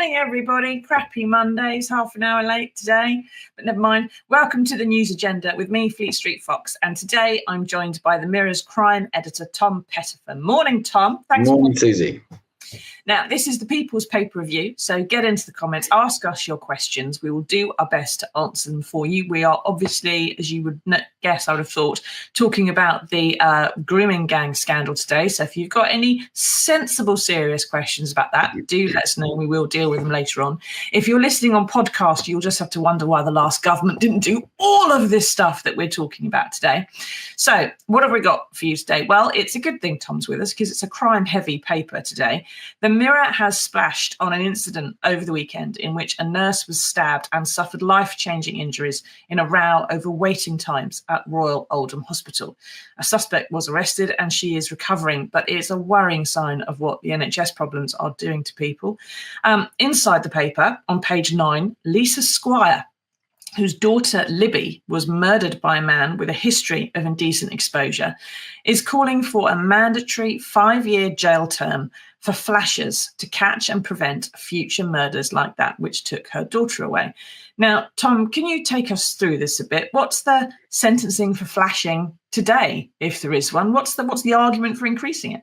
Morning, everybody. Crappy Mondays, half an hour late today, but never mind. Welcome to the news agenda with me, Fleet Street Fox, and today I'm joined by the Mirror's crime editor, Tom Pettifer. Morning, Tom. Thanks. Morning, Susie. Now, this is the People's Paper Review, so get into the comments, ask us your questions. We will do our best to answer them for you. We are obviously, as you would guess, I would have thought, talking about the grooming gang scandal today. So if you've got any sensible, serious questions about that, do let us know. We will deal with them later on. If you're listening on podcast, you'll just have to wonder why the last government didn't do all of this stuff that we're talking about today. So what have we got for you today? Well, it's a good thing Tom's with us because it's a crime-heavy paper today. The Mirror has splashed on an incident over the weekend in which a nurse was stabbed and suffered life-changing injuries in a row over waiting times at Royal Oldham Hospital. A suspect was arrested and she is recovering, but it's a worrying sign of what the NHS problems are doing to people. Inside the paper, on page 9, Lisa Squire, whose daughter Libby was murdered by a man with a history of indecent exposure, is calling for a mandatory 5-year jail term for flashers to catch and prevent future murders like that, which took her daughter away. Now, Tom, can you take us through this a bit? What's the sentencing for flashing today, if there is one? What's the argument for increasing it?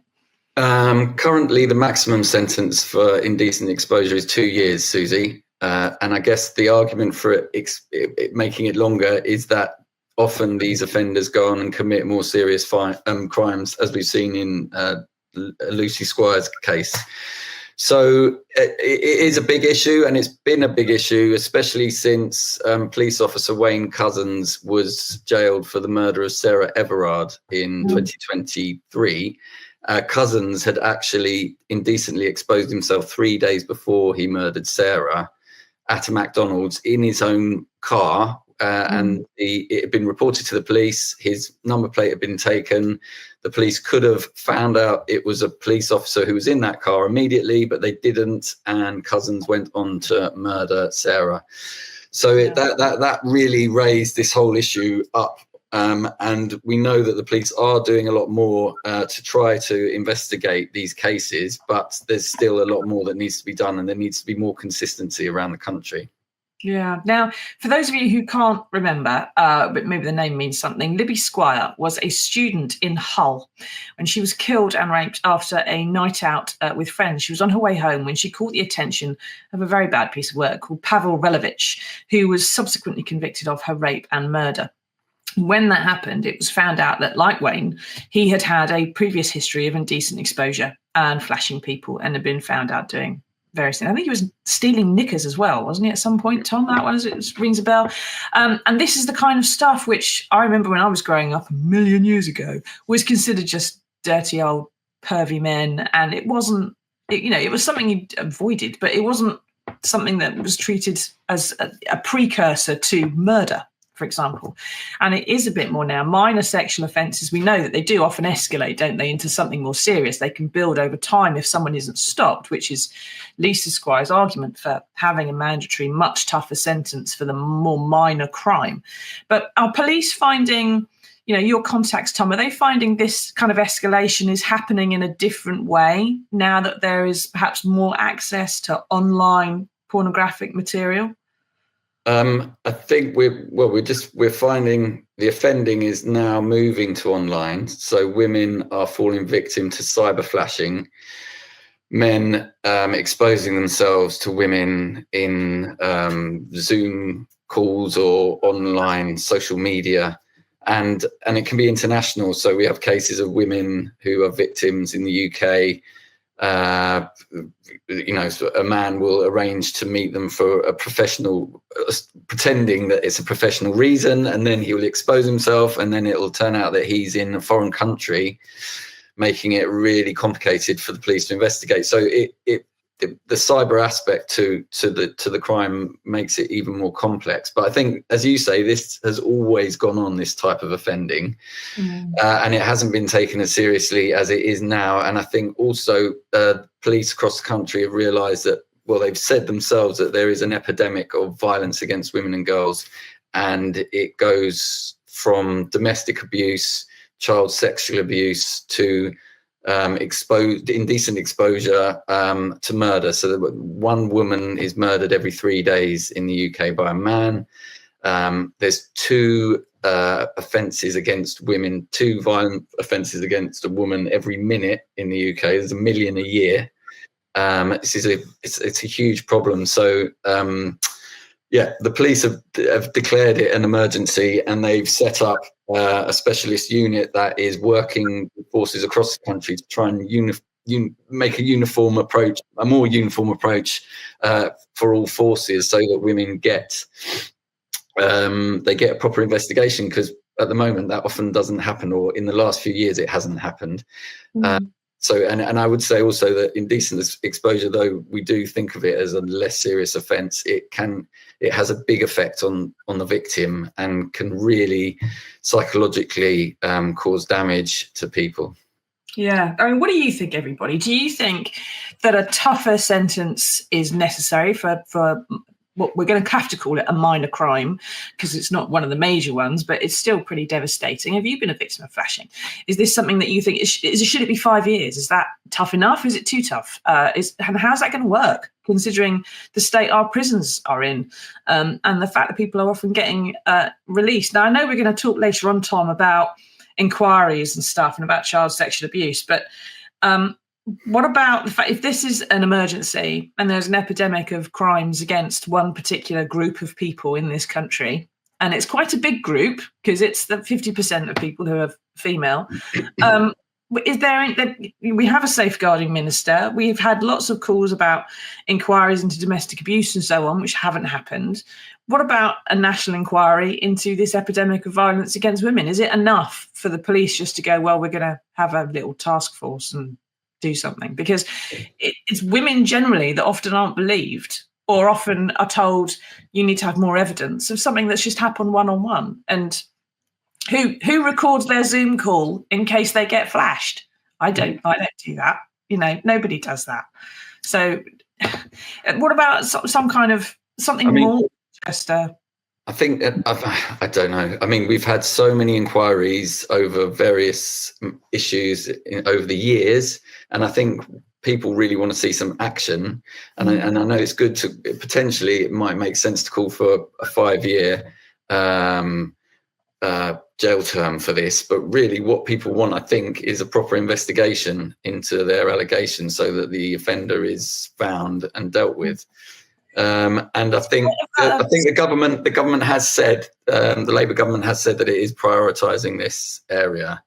Currently, the maximum sentence for indecent exposure is 2 years, Susie. And I guess the argument for it making it longer is that often these offenders go on and commit more serious crimes, as we've seen in Lucy Squire's case. So it is a big issue, and it's been a big issue, especially since police officer Wayne Couzens was jailed for the murder of Sarah Everard in 2023. Couzens had actually indecently exposed himself 3 days before he murdered Sarah at a McDonald's in his own car, and it had been reported to the police. His number plate had been taken. The police could have found out it was a police officer who was in that car immediately, but they didn't, and Couzens went on to murder Sarah. So that really raised this whole issue up. And we know that the police are doing a lot more to try to investigate these cases, but there's still a lot more that needs to be done, and there needs to be more consistency around the country. Yeah. Now, for those of you who can't remember, but maybe the name means something, Libby Squire was a student in Hull when she was killed and raped after a night out with friends. She was on her way home when she caught the attention of a very bad piece of work called Pavel Relevich, who was subsequently convicted of her rape and murder. When that happened, it was found out that, like Wayne, he had had a previous history of indecent exposure and flashing people and had been found out doing various things. I think he was stealing knickers as well, wasn't he, at some point, Tom? That one, it rings a bell. And this is the kind of stuff which I remember when I was growing up a million years ago was considered just dirty old pervy men. And it wasn't, it was something you avoided, but it wasn't something that was treated as a precursor to murder, for example. And it is a bit more now. Minor sexual offences, we know that they do often escalate, don't they, into something more serious. They can build over time if someone isn't stopped, which is Lisa Squire's argument for having a mandatory, much tougher sentence for the more minor crime. But are police finding, your contacts, Tom, are they finding this kind of escalation is happening in a different way now that there is perhaps more access to online pornographic material? I think we're finding the offending is now moving to online. So women are falling victim to cyber flashing, men exposing themselves to women in Zoom calls or online social media, and it can be international. So we have cases of women who are victims in the UK. A man will arrange to meet them for a professional, pretending that it's a professional reason, and then he will expose himself, and then it will turn out that he's in a foreign country, making it really complicated for the police to investigate. So the cyber aspect to the crime makes it even more complex. But I think, as you say, this has always gone on, this type of offending, and it hasn't been taken as seriously as it is now. And I think also police across the country have realised that, well, they've said themselves that there is an epidemic of violence against women and girls, and it goes from domestic abuse, child sexual abuse, to indecent exposure to murder. So one woman is murdered every 3 days in the UK by a man. There's 2 offences against women, 2 violent offences against a woman every minute in the UK. There's 1 million a year. It's a huge problem. So the police have declared it an emergency, and they've set up a specialist unit that is working with forces across the country to try and make a more uniform approach for all forces, so that women get a proper investigation, because at the moment that often doesn't happen, or in the last few years it hasn't happened. And I would say also that indecent exposure, though we do think of it as a less serious offence, it has a big effect on the victim, and can really psychologically cause damage to people. Yeah. I mean, what do you think, everybody? Do you think that a tougher sentence is necessary for what we're going to have to call it a minor crime, because it's not one of the major ones, but it's still pretty devastating? Have you been a victim of flashing? Is this something that you think should it be 5 years? Is that tough enough? Is it too tough? And how's that going to work, considering the state our prisons are in, and the fact that people are often getting released? Now, I know we're going to talk later on, Tom, about inquiries and stuff and about child sexual abuse, but what about the fact, if this is an emergency and there's an epidemic of crimes against one particular group of people in this country, and it's quite a big group because it's the 50% of people who are female, we have a safeguarding minister. We've had lots of calls about inquiries into domestic abuse and so on, which haven't happened. What about a national inquiry into this epidemic of violence against women? Is it enough for the police just to go, well, we're going to have a little task force and do something? Because it's women generally that often aren't believed, or often are told you need to have more evidence of something that's just happened one-on-one. And who records their Zoom call in case they get flashed? I don't do that. Nobody does that. So what about some kind of something more? I think I don't know. I mean, we've had so many inquiries over various issues over the years, and I think people really want to see some action. And I know it's good to potentially, it might make sense to call for a 5-year jail term for this. But really, what people want, I think, is a proper investigation into their allegations, so that the offender is found and dealt with. And I think the government has said, the Labour government has said that it is prioritising this area,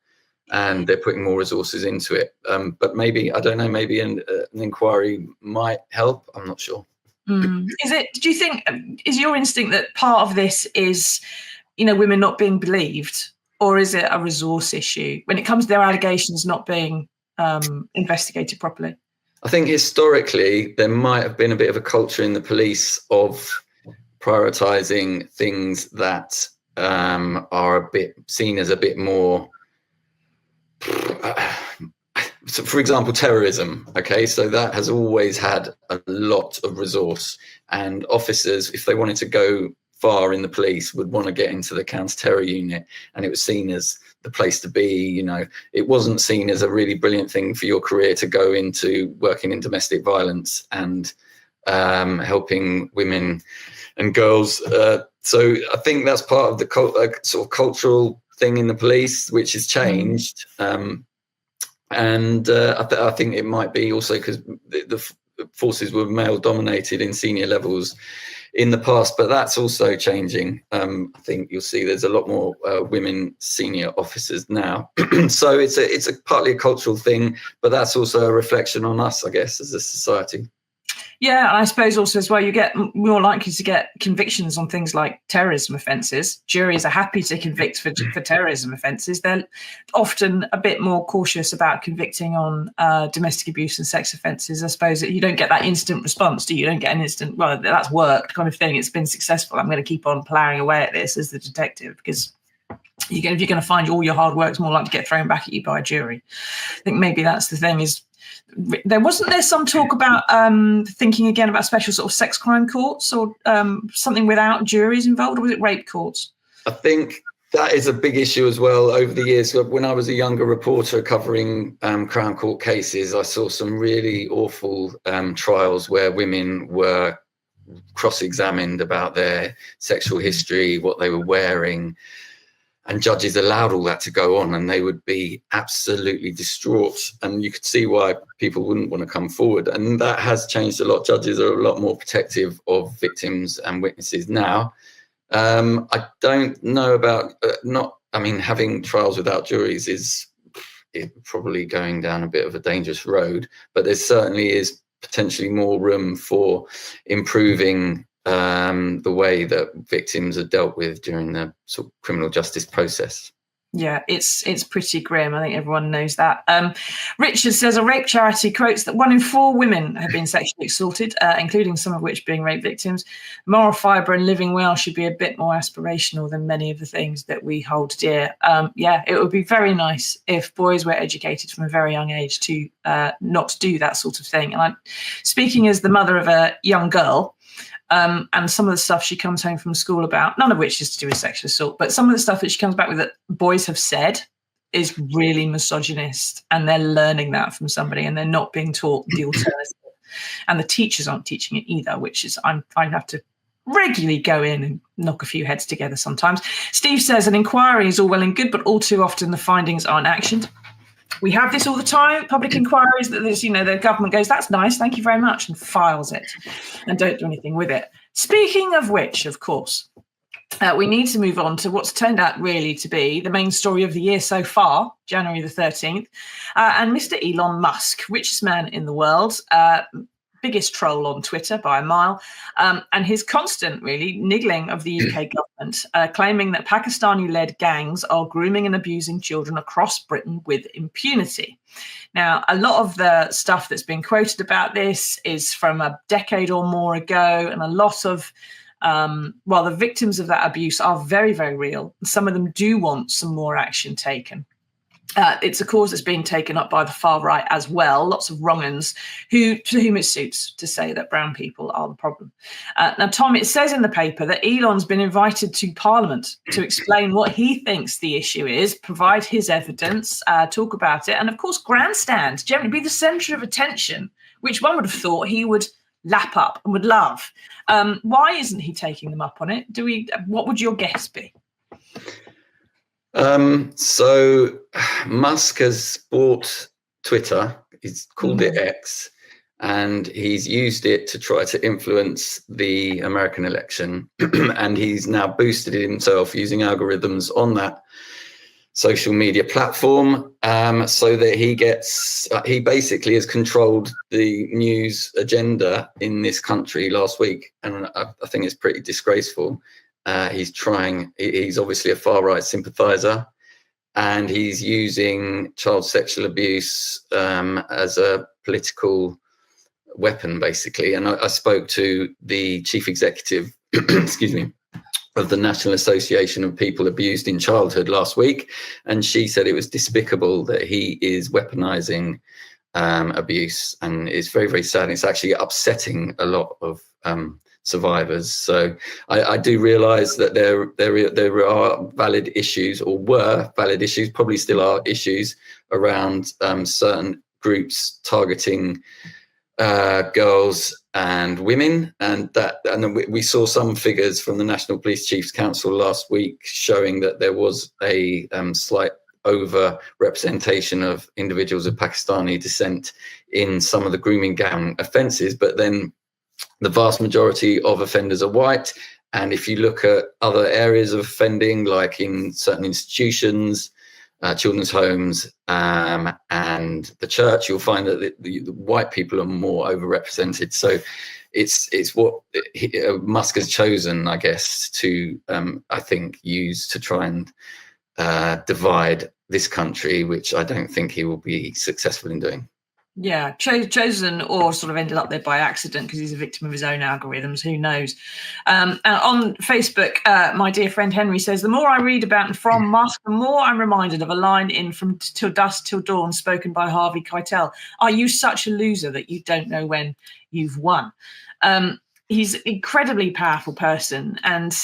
and they're putting more resources into it. But maybe, I don't know, maybe an inquiry might help. I'm not sure. Do you think, is your instinct that part of this is, women not being believed, or is it a resource issue when it comes to their allegations not being investigated properly? I think historically there might have been a bit of a culture in the police of prioritising things that are a bit seen as a bit more. So, for example, terrorism. Okay, so that has always had a lot of resource, and officers, if they wanted to go far in the police, would want to get into the counter-terror unit, and it was seen as the place to be. It wasn't seen as a really brilliant thing for your career to go into working in domestic violence and helping women and girls. So I think that's part of the sort of cultural thing in the police, which has changed. I think it might be also because the forces were male dominated in senior levels in the past, but that's also changing. I think you'll see there's a lot more women senior officers now. So it's partly a cultural thing, but that's also a reflection on us, I guess, as a society. Yeah, and I suppose also as well, you get more likely to get convictions on things like terrorism offences. Juries are happy to convict for terrorism offences. They're often a bit more cautious about convicting on domestic abuse and sex offences. I suppose that you don't get that instant response, do you? You don't get an instant, well, that's worked kind of thing. It's been successful. I'm going to keep on ploughing away at this as the detective, because if you're going to find all your hard work is more likely to get thrown back at you by a jury. I think maybe that's the thing is, there some talk about thinking again about special sort of sex crime courts or something without juries involved, or was it rape courts? I think That is a big issue as well over the years. When I was a younger reporter covering Crown Court cases, I saw some really awful trials where women were cross-examined about their sexual history, what they were wearing, and judges allowed all that to go on, and they would be absolutely distraught, and you could see why people wouldn't want to come forward. And that has changed a lot. Judges are a lot more protective of victims and witnesses now. I don't know about having trials without juries is probably going down a bit of a dangerous road, but there certainly is potentially more room for improving the way that victims are dealt with during the sort of criminal justice process. Yeah, it's pretty grim. I think everyone knows that. Richard says a rape charity quotes that 1 in 4 women have been sexually assaulted, including some of which being rape victims. Moral fibre and living well should be a bit more aspirational than many of the things that we hold dear. It would be very nice if boys were educated from a very young age to not do that sort of thing. And I'm speaking as the mother of a young girl. And some of the stuff she comes home from school about, none of which is to do with sexual assault, but some of the stuff that she comes back with that boys have said is really misogynist, and they're learning that from somebody, and they're not being taught the alternative. And the teachers aren't teaching it either, which is I have to regularly go in and knock a few heads together sometimes. Steve says an inquiry is all well and good, but all too often the findings aren't actioned. We have this all the time, public inquiries that there's, the government goes, that's nice, thank you very much, and files it and don't do anything with it. Speaking of which, of course, we need to move on to what's turned out really to be the main story of the year so far, January the 13th, and Mr. Elon Musk, richest man in the world, biggest troll on Twitter by a mile, and his constant, really, niggling of the UK government, claiming that Pakistani-led gangs are grooming and abusing children across Britain with impunity. Now, a lot of the stuff that's been quoted about this is from a decade or more ago, and a lot of, the victims of that abuse are very, very real. Some of them do want some more action taken. It's a cause that's being taken up by the far right as well. Lots of wrong-uns to whom it suits to say that brown people are the problem. Now, Tom, it says in the paper that Elon's been invited to Parliament to explain what he thinks the issue is, provide his evidence, talk about it, and of course, grandstand, generally be the centre of attention, which one would have thought he would lap up and would love. Why isn't he taking them up on it? What would your guess be? So Musk has bought Twitter, he's called it X, and he's used it to try to influence the American election. And he's now boosted himself using algorithms on that social media platform, so that he basically has controlled the news agenda in this country last week. And I think it's pretty disgraceful. He's obviously a far right sympathizer, and he's using child sexual abuse as a political weapon, basically. And I spoke to the chief executive, excuse me, of the National Association of People Abused in Childhood last week, and she said it was despicable that he is weaponizing abuse, and it's very, very sad. It's actually upsetting a lot of survivors. So I do realise that there are valid issues, or were valid issues, probably still are issues around certain groups targeting girls and women, and we saw some figures from the National Police Chiefs Council last week showing that there was a slight over representation of individuals of Pakistani descent in some of the grooming gang offences, but then the vast majority of offenders are white. And if you look at other areas of offending, like in certain institutions, children's homes, and the church, you'll find that the white people are more overrepresented. So it's what Musk has chosen, I guess, to I think use to try and divide this country, which I don't think he will be successful in doing. Yeah, chosen or sort of ended up there by accident because he's a victim of his own algorithms. Who knows? On Facebook, my dear friend Henry says, the more I read about and from Musk, the more I'm reminded of a line in From Till Dusk Till Dawn spoken by Harvey Keitel. Are you such a loser that you don't know when you've won? He's an incredibly powerful person, and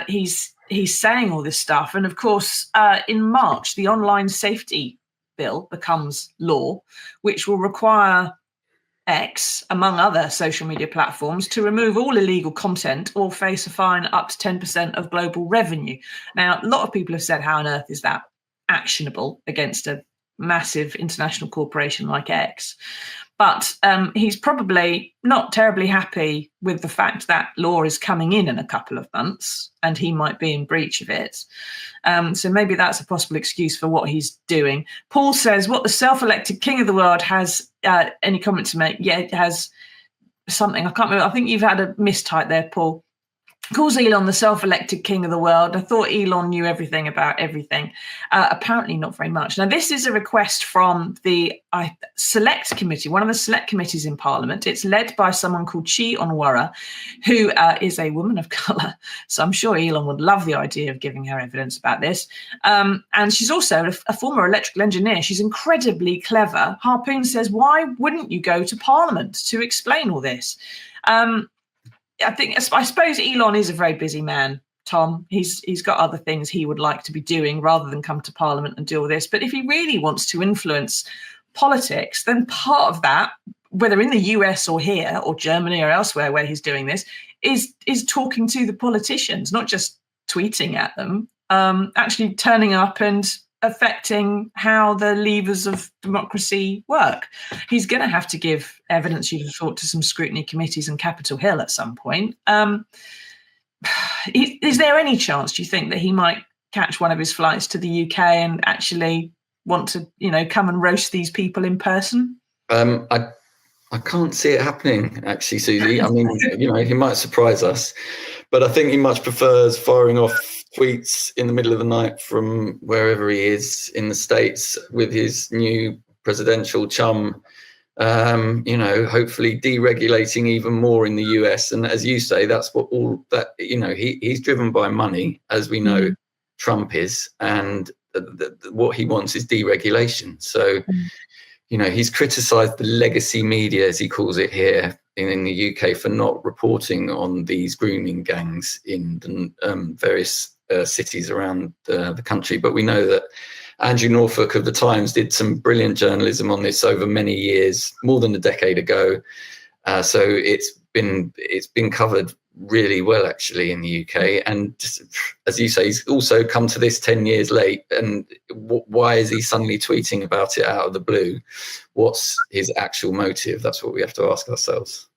he's he's saying all this stuff. And of course, in March, the online safety bill becomes law, which will require X, among other social media platforms, to remove all illegal content or face a fine up to 10% of global revenue. Now, a lot of people have said, how on earth is that actionable against a massive international corporation like X? But he's probably not terribly happy with the fact that law is coming in a couple of months and he might be in breach of it. So maybe that's a possible excuse for what he's doing. Paul says, what the self-elected king of the world has any comment to make? Yeah, it has something. I can't remember. I think you've had a mistype there, Paul. Calls Elon the self-elected king of the world. I thought Elon knew everything about everything. Apparently not very much. Now, this is a request from the select committee, one of the select committees in Parliament. It's led by someone called Chi Onwara, who is a woman of colour. So I'm sure Elon would love the idea of giving her evidence about this. And she's also a former electrical engineer. She's incredibly clever. Harpoon says, why wouldn't you go to Parliament to explain all this? I suppose Elon is a very busy man, Tom. He's got other things he would like to be doing rather than come to Parliament and do all this. But if he really wants to influence politics, then part of that, whether in the US or here or Germany or elsewhere where he's doing this, is talking to the politicians, not just tweeting at them, actually turning up and affecting how the levers of democracy work. He's going to have to give evidence, you'd have thought, to some scrutiny committees and Capitol Hill at some point. Is there any chance, do you think, that he might catch one of his flights to the UK and actually want to, come and roast these people in person? I can't see it happening, actually, Susie. I mean, he might surprise us, but I think he much prefers firing off tweets in the middle of the night from wherever he is in the States with his new presidential chum, hopefully deregulating even more in the US. And as you say, that's what he's driven by money, as we know Trump is, and what he wants is deregulation. So, he's criticised the legacy media, as he calls it here in the UK, for not reporting on these grooming gangs in various cities around the country. But we know that Andrew Norfolk of the Times did some brilliant journalism on this over many years, more than a decade ago. So it's been covered really well, actually, in the UK. And just, as you say, he's also come to this 10 years late. And why is he suddenly tweeting about it out of the blue? What's his actual motive? That's what we have to ask ourselves.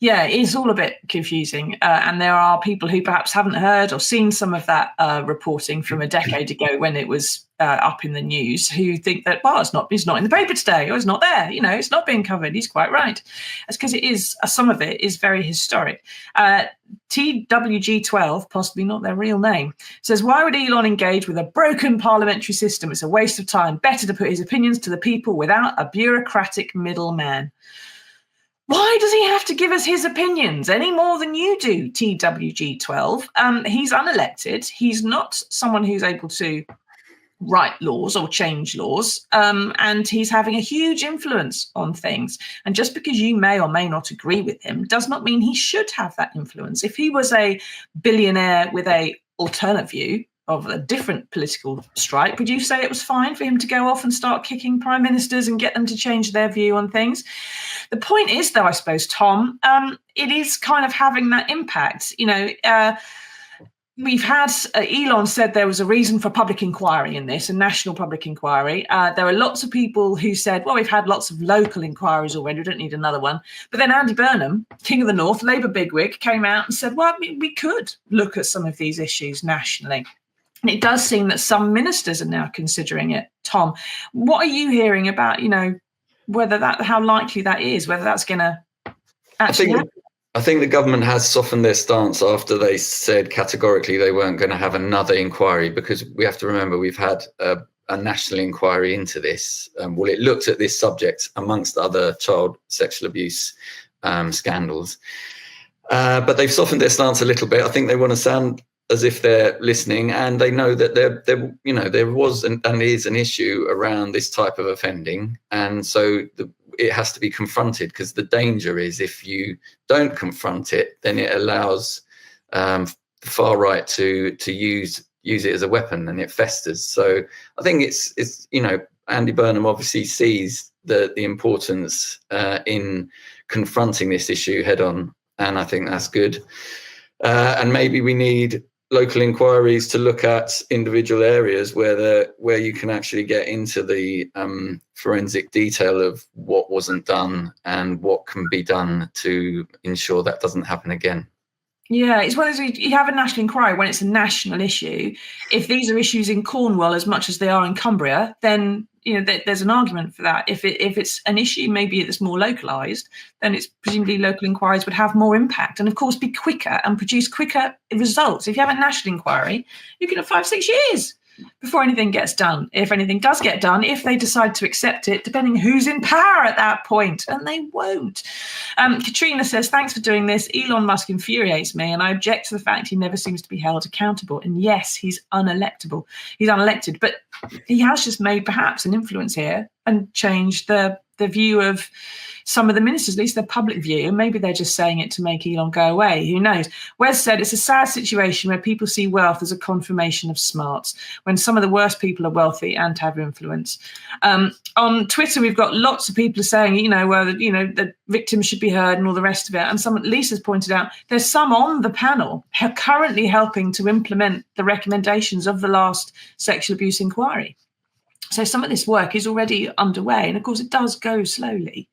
Yeah, it's all a bit confusing. And there are people who perhaps haven't heard or seen some of that reporting from a decade ago when it was up in the news, who think that, well, it's not in the paper today, or it's not there. It's not being covered. He's quite right. It's because it is, some of it is very historic. TWG12, possibly not their real name, says, why would Elon engage with a broken parliamentary system? It's a waste of time. Better to put his opinions to the people without a bureaucratic middleman. Why does he have to give us his opinions any more than you do, TWG12? He's unelected. He's not someone who's able to write laws or change laws, and he's having a huge influence on things. And just because you may or may not agree with him does not mean he should have that influence. If he was a billionaire with a alternate view of a different political stripe, would you say it was fine for him to go off and start kicking prime ministers and get them to change their view on things? The point is, though, I suppose, Tom, it is kind of having that impact. We've had, Elon said there was a reason for public inquiry in this, a national public inquiry. There are lots of people who said, well, we've had lots of local inquiries already, we don't need another one. But then Andy Burnham, King of the North, Labour bigwig, came out and said, well, we could look at some of these issues nationally. And it does seem that some ministers are now considering it. Tom, what are you hearing about, how likely that is, whether that's going to actually happen? I think the government has softened their stance after they said categorically they weren't going to have another inquiry, because we have to remember we've had a national inquiry into this. It looked at this subject amongst other child sexual abuse scandals. But they've softened their stance a little bit. I think they want to sound as if they're listening, and they know that there was and is an issue around this type of offending, and so it has to be confronted, because the danger is if you don't confront it, then it allows far right to use it as a weapon, and it festers. So I think it's Andy Burnham obviously sees the importance in confronting this issue head on, and I think that's good. And maybe we need local inquiries to look at individual areas where you can actually get into the forensic detail of what wasn't done and what can be done to ensure that doesn't happen again. Yeah, it's one of those, you have a national inquiry when it's a national issue. If these are issues in Cornwall as much as they are in Cumbria, then there's an argument for that. If it's an issue maybe that's more localised, then it's presumably local inquiries would have more impact and, of course, be quicker and produce quicker results. If you have a national inquiry, you can have 5-6 years before anything gets done. If anything does get done, if they decide to accept it, depending who's in power at that point, and they won't. Katrina says, thanks for doing this. Elon Musk infuriates me, and I object to the fact he never seems to be held accountable. And yes, he's unelectable. He's unelected, but he has just made perhaps an influence here and changed the view of some of the ministers, at least their public view, and maybe they're just saying it to make Elon go away. Who knows? Wes said it's a sad situation where people see wealth as a confirmation of smarts, when some of the worst people are wealthy and have influence. On Twitter, we've got lots of people saying, the victims should be heard and all the rest of it. And Lisa's pointed out there's some on the panel currently helping to implement the recommendations of the last sexual abuse inquiry. So some of this work is already underway, and of course it does go slowly,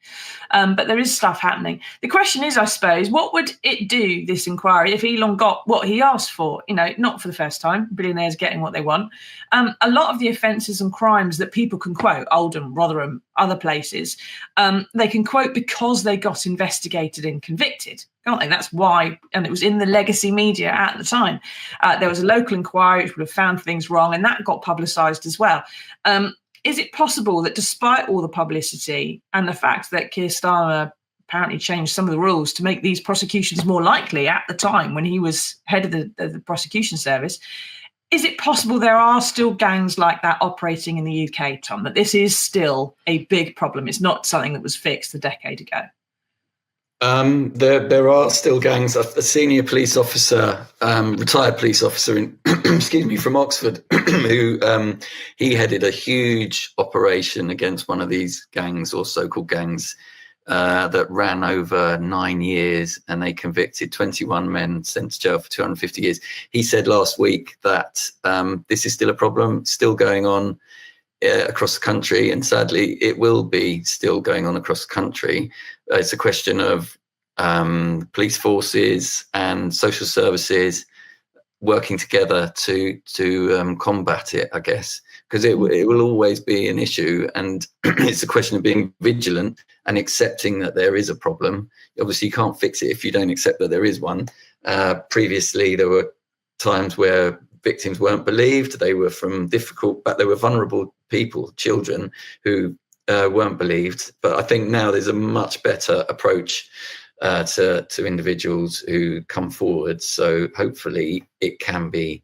but there is stuff happening. The question is, I suppose, what would it do, this inquiry, if Elon got what he asked for? Not for the first time, billionaires getting what they want. A lot of the offences and crimes that people can quote, Oldham, Rotherham, other places, they can quote because they got investigated and convicted, can't they? That's why, and it was in the legacy media at the time. There was a local inquiry which would have found things wrong, and that got publicised as well. Is it possible that despite all the publicity and the fact that Keir Starmer apparently changed some of the rules to make these prosecutions more likely at the time when he was head of the prosecution service, is it possible there are still gangs like that operating in the UK, Tom, that this is still a big problem? It's not something that was fixed a decade ago. There are still gangs. A senior police officer, retired police officer from Oxford, who he headed a huge operation against one of these gangs, or so-called gangs, that ran over 9 years, and they convicted 21 men, sent to jail for 250 years. He said last week that this is still a problem, still going on across the country, and sadly it will be still going on across the country. It's a question of police forces and social services working together to combat it, I guess, because it will always be an issue, and it's a question of being vigilant and accepting that there is a problem. Obviously you can't fix it if you don't accept that there is one. Previously there were times where victims weren't believed. They were they were vulnerable people, children, who weren't believed. But I think now there's a much better approach to individuals who come forward. So hopefully it can be,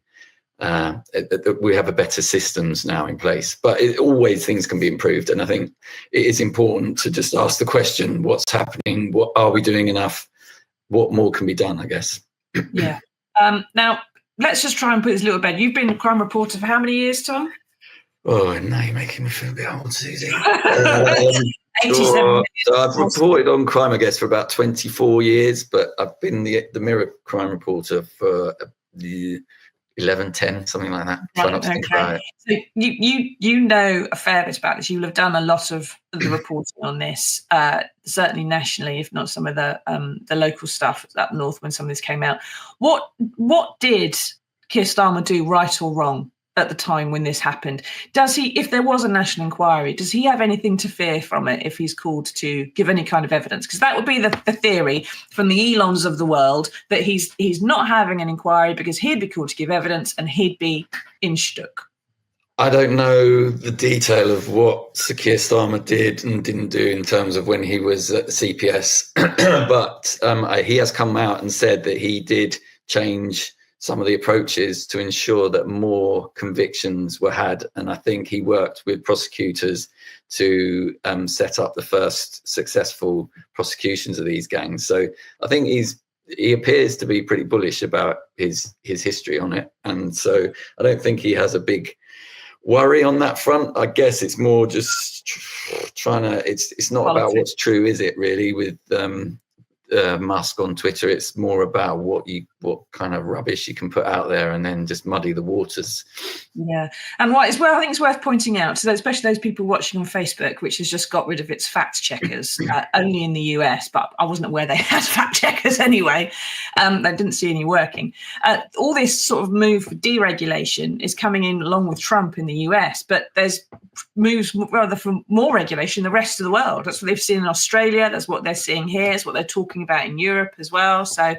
we have a better systems now in place. But always things can be improved. And I think it is important to just ask the question, what's happening? What are we doing enough? What more can be done, I guess? Yeah. Now, let's just try and put this a little bed. You've been a crime reporter for how many years, Tom? Oh, now you're making me feel a bit old, Susie. 87 so I've reported on crime, I guess, for about 24 years, but I've been the Mirror crime reporter for 11, 10, something like that. Try not to think about it. So you know a fair bit about this. You'll have done a lot of the reporting on this, certainly nationally, if not some of the local stuff up north when some of this came out. What did Keir Starmer do right or wrong at the time when this happened? Does he, if there was a national inquiry, does he have anything to fear from it if he's called to give any kind of evidence? Because that would be the theory from the Elons of the world, that he's not having an inquiry because he'd be called to give evidence and he'd be in shtuck. I don't know the detail of what Sir Keir Starmer did and didn't do in terms of when he was at the CPS, but he has come out and said that he did change some of the approaches to ensure that more convictions were had. And I think he worked with prosecutors to set up the first successful prosecutions of these gangs. So I think he's he appears to be pretty bullish about his history on it, and so I don't think he has a big worry on that front. I guess it's more just trying to. It's not about what's true, is it? Really, with Musk on Twitter, it's more about what kind of rubbish you can put out there and then just muddy the waters. Yeah, and what is well, I think it's worth pointing out, so especially those people watching on Facebook, which has just got rid of its fact checkers, only in the US, but I wasn't aware they had fact checkers anyway. I didn't see any working. All this sort of move for deregulation is coming in along with Trump in the US, but there's moves rather for more regulation in the rest of the world. That's what they've seen in Australia. That's what they're seeing here. It's what they're talking about in Europe as well. So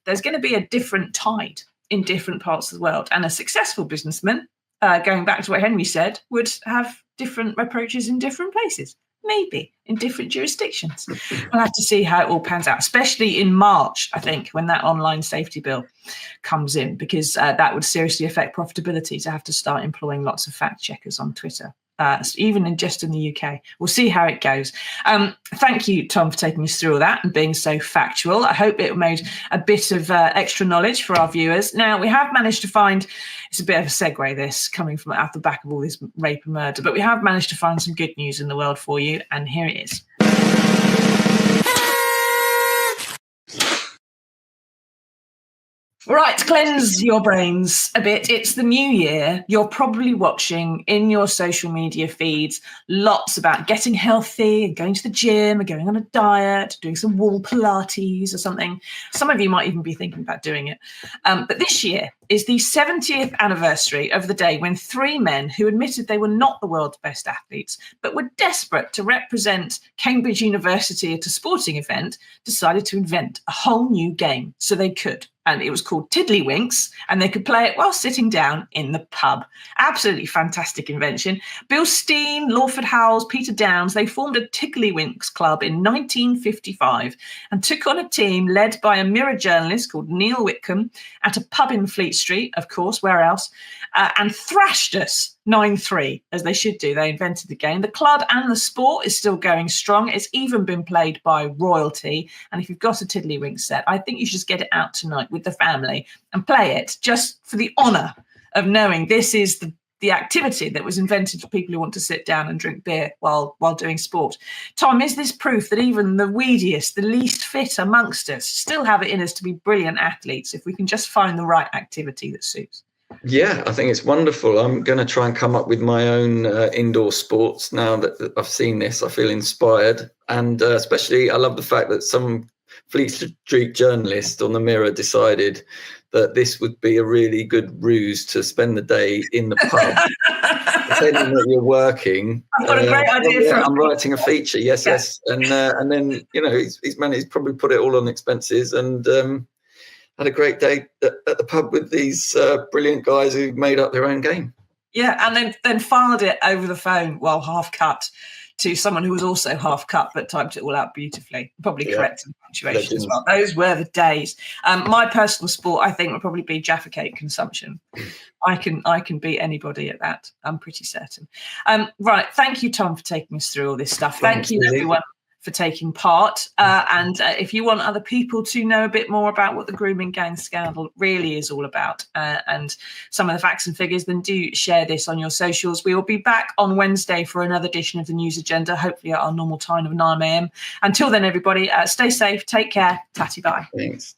there's going to be a different tide in different parts of the world. And a successful businessman, going back to what Henry said, would have different approaches in different places, maybe in different jurisdictions. We'll have to see how it all pans out, especially in March, I think, when that online safety bill comes in, because that would seriously affect profitability to have to start employing lots of fact checkers on Twitter. Even just in the UK. We'll see how it goes. Thank you, Tom, for taking us through all that and being so factual. I hope it made a bit of extra knowledge for our viewers. Now, we have managed to find, it's a bit of a segue, this, coming from out the back of all this rape and murder, but we have managed to find some good news in the world for you, and here it is. Right, cleanse your brains a bit. It's the new year. You're probably watching in your social media feeds lots about getting healthy and going to the gym and going on a diet, doing some wall Pilates or something. Some of you might even be thinking about doing it. But this year is the 70th anniversary of the day when three men who admitted they were not the world's best athletes, but were desperate to represent Cambridge University at a sporting event, decided to invent a whole new game so they could. And it was called Tiddlywinks, and they could play it while sitting down in the pub. Absolutely fantastic invention. Bill Steen, Lawford Howells, Peter Downs, they formed a Tiddlywinks club in 1955 and took on a team led by a Mirror journalist called Neil Whitcomb at a pub in Fleet Street, of course, where else, and thrashed us 9-3, as they should do. They invented the game. The club and the sport is still going strong. It's even been played by royalty. And if you've got a Tiddlywinks set, I think you should just get it out tonight with the family and play it just for the honour of knowing this is the activity that was invented for people who want to sit down and drink beer while doing sport. Tom, is this proof that even the weediest, the least fit amongst us still have it in us to be brilliant athletes if we can just find the right activity that suits? Yeah, I think it's wonderful. I'm going to try and come up with my own indoor sports now that I've seen this. I feel inspired. And especially I love the fact that some Fleet Street journalist on the Mirror decided that this would be a really good ruse to spend the day in the pub, pretending that you're working. I've got a great idea for I'm writing a feature, yes. And then, he's probably put it all on expenses and had a great day at the pub with these brilliant guys who made up their own game. Yeah, and then filed it over the phone while half cut to someone who was also half cut but typed it all out beautifully, probably correcting the punctuation as well. Those were the days. My personal sport, I think, would probably be Jaffa cake consumption. I can beat anybody at that. I'm pretty certain. Right, thank you, Tom, for taking us through all this stuff. Thank you, everyone, for taking part. And if you want other people to know a bit more about what the grooming gang scandal really is all about and some of the facts and figures, then do share this on your socials. We will be back on Wednesday for another edition of the News Agenda, hopefully at our normal time of 9 a.m. Until then, everybody, stay safe, take care, tatty bye. Thanks.